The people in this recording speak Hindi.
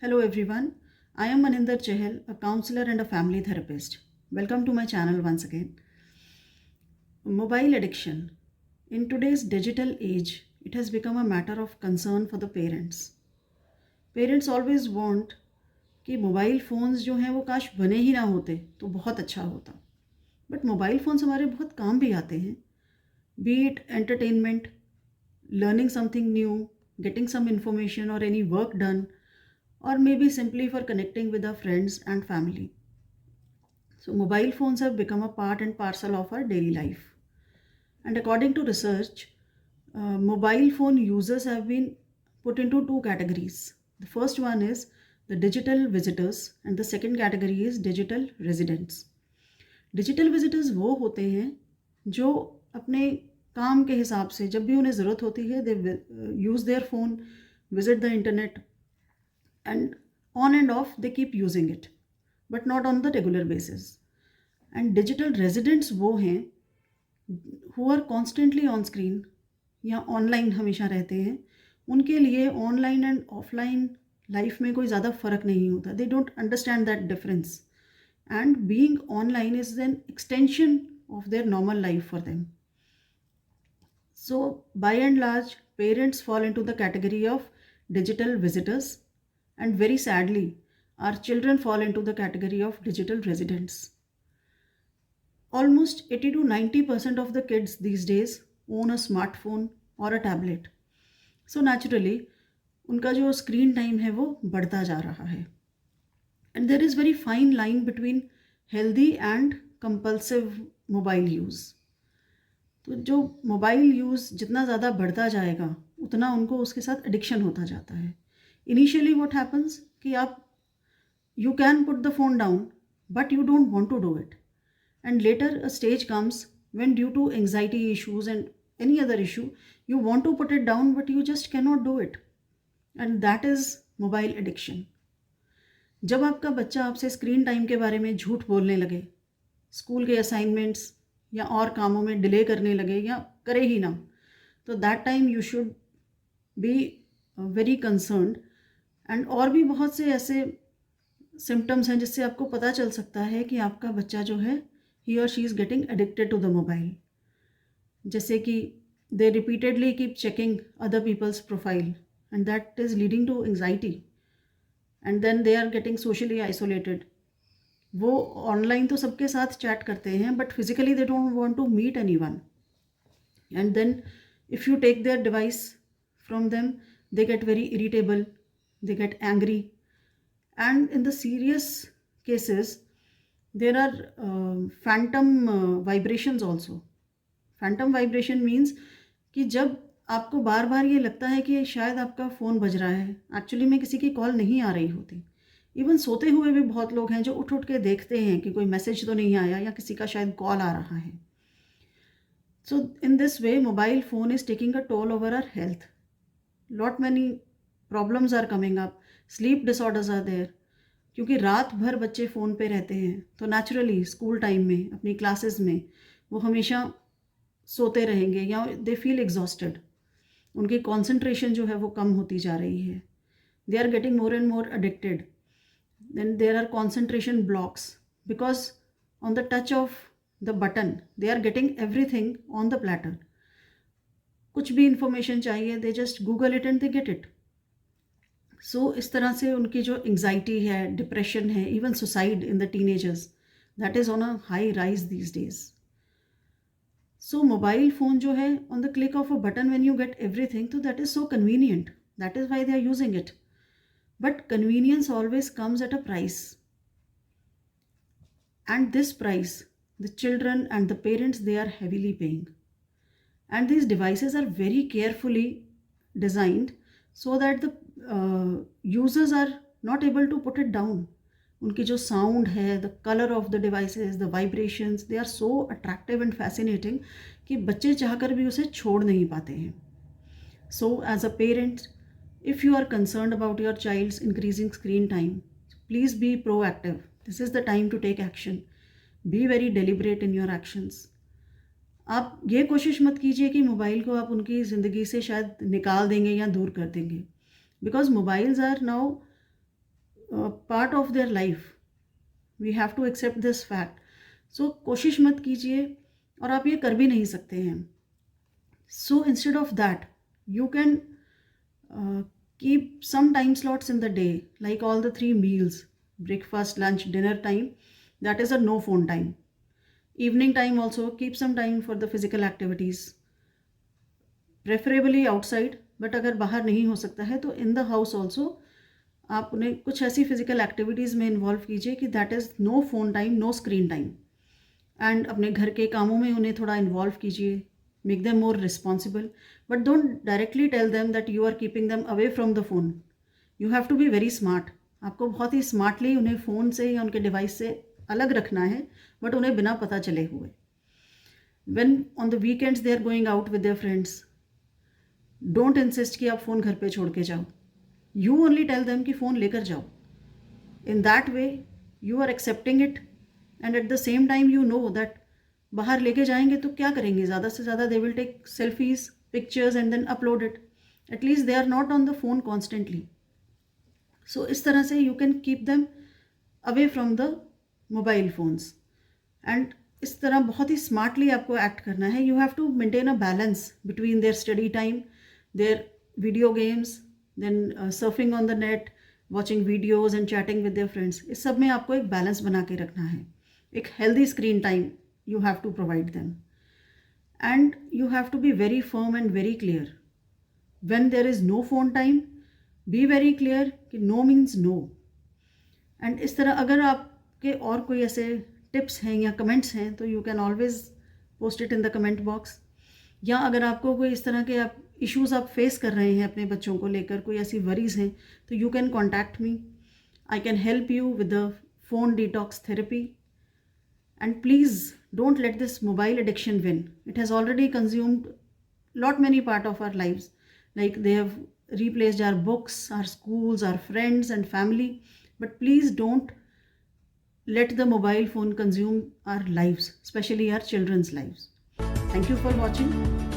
Hello everyone. I am Maninder Chehel, a counselor and a family therapist. Welcome to my channel once again. Mobile addiction. In today's digital age, it has become a matter of concern for the parents. Parents always want कि मोबाइल फ़ोन्स जो हैं वो काश बने ही ना होते तो बहुत अच्छा होता. बट मोबाइल फ़ोन्स हमारे बहुत काम भी आते हैं. Be it entertainment, learning something new, getting some information or any work done, or maybe simply for connecting with our friends and family. So, mobile phones have become a part and parcel of our daily life. And according to research, mobile phone users have been put into two categories. The first one is the digital visitors, and the second category is digital residents. Digital visitors वो होते हैं जो अपने काम के हिसाब से जब भी उन्हें ज़रूरत होती है they use their phone, visit the internet, and on and off they keep using it, but not on the regular basis. And digital residents वो हैं who are constantly on screen या ऑनलाइन हमेशा रहते हैं. उनके लिए ऑनलाइन एंड ऑफलाइन लाइफ में कोई ज़्यादा फ़र्क नहीं होता. They don't understand that difference, and being online is an extension of their normal life for them. So by and large, parents fall into the category of digital visitors, and very sadly our children fall into the category of digital residents. Almost 80 to 90% of the kids these days own a smartphone or a tablet. So naturally उनका जो स्क्रीन टाइम है वो बढ़ता जा रहा है. And there is very fine line between healthy and compulsive mobile use. तो जो मोबाइल यूज़ जितना ज़्यादा बढ़ता जाएगा उतना उनको उसके साथ एडिक्शन होता जाता है. इनिशियली व्हाट हैपन्स कि आप you can put the phone down but you don't want to do it, and later a stage comes when due to anxiety issues and any other issue you want to put it down but you just can not do it, and that is mobile addiction. जब आपका बच्चा आपसे स्क्रीन टाइम के बारे में झूठ बोलने लगे, स्कूल के असाइनमेंट्स या और कामों में डिले करने लगे या करे ही ना, तो that time you should be very concerned. And और भी बहुत से ऐसे सिम्टम्स हैं जिससे आपको पता चल सकता है कि आपका बच्चा जो है ही और she is getting addicted to the mobile. जैसे कि they repeatedly keep checking other people's profile and that is leading to anxiety, and then they are getting socially isolated. वो ऑनलाइन तो सबके साथ चैट करते हैं but physically they don't want to meet anyone, and then if you take their device from them they get very irritable, they get angry. And in the serious cases there are phantom vibrations also. Phantom vibration means कि जब आपको बार बार ये लगता है कि शायद आपका फ़ोन बज रहा है, एक्चुअली में किसी की कॉल नहीं आ रही होती. इवन सोते हुए भी बहुत लोग हैं जो उठ उठ के देखते हैं कि कोई मैसेज तो नहीं आया या किसी का शायद कॉल आ रहा है. So in this way mobile phone is taking a toll over our health. Lot many problems are coming up, sleep disorders are there. क्योंकि रात भर बच्चे फ़ोन पे रहते हैं तो नेचुरली स्कूल टाइम में अपनी क्लासेस में वो हमेशा सोते रहेंगे या दे फील एग्जॉस्टेड. उनकी कॉन्सेंट्रेशन जो है वो कम होती जा रही है. They are getting more and more addicted. Then there are concentration blocks because on the touch of the button they are getting everything on the platter. कुछ भी इंफॉर्मेशन चाहिए they just google it and they get it. So इस तरह से उनकी जो एंग्जाइटी है, डिप्रेशन है, even suicide in the teenagers, that is on a high rise these days. So mobile phone जो है on the click of a button when you get everything, तो that is so convenient, that is why they are using it. But convenience always comes at a price, and this price the children and the parents they are heavily paying. And these devices are very carefully designed so that the users are not able to put it down. उनकी जो साउंड है, the colour of the devices, the vibrations, they are so attractive and fascinating कि बच्चे चाहकर भी उसे छोड़ नहीं पाते हैं. So as a parent, if you are concerned about your child's increasing screen time, please be proactive. This is the time to take action. Be very deliberate in your actions. आप ये कोशिश मत कीजिए कि मोबाइल को आप उनकी ज़िंदगी से शायद निकाल देंगे या दूर कर देंगे, because mobiles are now part of their life. We have to accept this fact. So कोशिश मत कीजिए, और आप ये कर भी नहीं सकते हैं. So instead of that, you can keep some time slots in the day, like all the three meals: breakfast, lunch, dinner time. That is a no phone time. Evening time also, keep some time for the physical activities, preferably outside. But अगर बाहर नहीं हो सकता है तो इन द हाउस ऑल्सो आप उन्हें कुछ ऐसी फिजिकल एक्टिविटीज़ में इन्वॉल्व कीजिए कि that is no phone time, no screen time. And अपने घर के कामों में उन्हें थोड़ा इन्वॉल्व कीजिए. Make them more responsible, but don't directly tell them that you are keeping them away from the phone. You have to be very smart. आपको बहुत ही स्मार्टली उन्हें फ़ोन से या उनके डिवाइस से अलग रखना है, बट उन्हें बिना पता चले हुए. When on the weekends they are going out with their friends, don't insist कि आप फ़ोन घर पे छोड़ के जाओ. You only tell them कि फ़ोन लेकर जाओ. In that way, you are accepting it, and at the same time you know that बाहर लेके जाएंगे तो क्या करेंगे, ज़्यादा से ज़्यादा they will take selfies, pictures and then upload it. At least they are not on the phone constantly. So इस तरह से you can keep them away from the mobile phones. And इस तरह बहुत ही स्मार्टली आपको एक्ट करना है. You have to maintain a balance between their study time, their video games, then surfing on the net, watching videos and chatting with their friends. इस सब में आपको एक बैलेंस बना के रखना है. एक healthy screen time you have to provide them, and you have to be very firm and very clear. When there is no phone time, be very clear कि no means no. and इस तरह अगर आपके और कोई ऐसे टिप्स हैं या कमेंट्स हैं तो you can always post it in the comment box. या अगर आपको कोई इस तरह के आप इश्यूज़ आप फेस कर रहे हैं अपने बच्चों को लेकर, कोई ऐसी वरीज हैं, तो you can contact me. I can help you with the phone detox therapy. And please don't let this mobile addiction win. It has already consumed many part of our lives. Like they have replaced our books, our schools, our friends and family. But please don't let the mobile phone consume our lives, especially our children's lives. Thank you for watching.